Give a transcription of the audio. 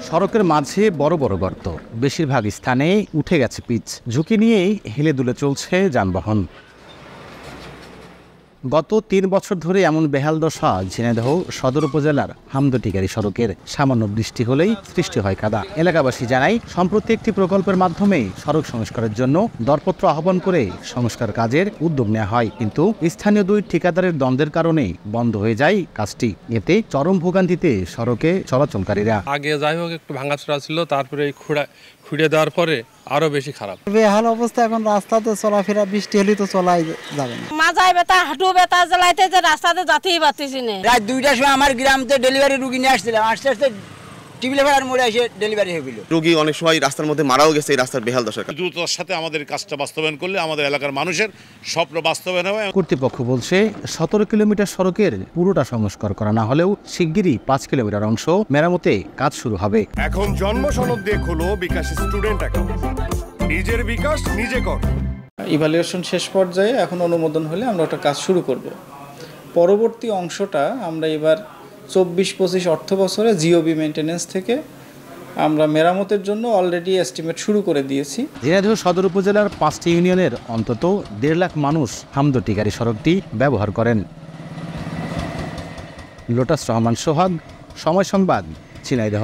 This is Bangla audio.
সড়কের মাঝে বড় বড় গর্ত, বেশিরভাগ স্থানে উঠে গেছে পিচ, ঝুঁকি নিয়েই হেলে দুলে চলছে যানবাহন। গত ৩ বছর ধরে এমন বেহাল দশা ঝিনাইদহ সদর উপজেলার হামদটিকারী সড়কের। সামান্য বৃষ্টি হলেই সৃষ্টি হয় কাদা। এলাকাবাসী জানায়, সম্প্রতি একটি প্রকল্পের মাধ্যমে সড়ক সংস্কারের জন্য দরপত্র আহ্বান করে সংস্কার কাজের উদ্যোগ নেওয়া হয়, কিন্তু স্থানীয় দুই ঠিকাদারের দ্বন্দ্বের কারণে বন্ধ হয়ে যায় কাজটি। এতে চরম ভোগান্তিতে সড়কে চলাচলকারীরা। আগে যাই হোক একটু ভাঙাচোরা ছিল, তারপরে খুঁড়ে দেওয়ার পরে আরো বেশি খারাপ। বেহাল অবস্থা, এখন রাস্তাতে চলাফেরা বৃষ্টি হলে তো চলাই যাবে না। মাজায় ব্যথা, হাঁটু ব্যথা জ্বালাইতে যে রাস্তাতে যাতেই পারতেছি না। রাত 2টার সময় আমার গ্রামতে ডেলিভারি রুগী নিয়ে আসছিলাম, আস্তে আস্তে টিবিলেভার মোড়ে এসে ডেলিভারি হয়ে গেল। রোগী অনেক সময় রাস্তার মধ্যে মারাও গেছে এই রাস্তার বেহাল দশার কারণে। দ্রুততার সাথে আমাদের কাজটা বাস্তবায়ন করলে আমাদের এলাকার মানুষের স্বপ্ন বাস্তবায়ন হবে। কর্তৃপক্ষ বলছে ১৭ কিলোমিটার সড়কের পুরোটা সংস্কার করা না হলেও শিগগিরই ৫ কিলোমিটার অংশ মেরামতে কাজ শুরু হবে। এখন জন্ম সনদ দিয়ে খোলো বিকাশ স্টুডেন্ট অ্যাকাউন্ট। নিজের বিকাশ নিজে কর। ইভ্যালুয়েশন শেষ পর্যায়ে এখন অনুমোদন হলে আমরা ওটা কাজ শুরু করব। পরবর্তী অংশটা আমরা এবার ২৪-২৫ অর্থ বছরে জিওবি মেইনটেনেন্স থেকে আমরা মেরামতের জন্য অলরেডি এস্টিমেট শুরু করে দিয়েছি। ঝিনাইদহ সদর উপজেলার ৫টি ইউনিয়নের অন্তত ১.৫ লাখ মানুষ হামদটিকারী সড়কটি ব্যবহার করেন। লোটাস রহমান সোহাগ, সময় সংবাদ, ঝিনাইদহ।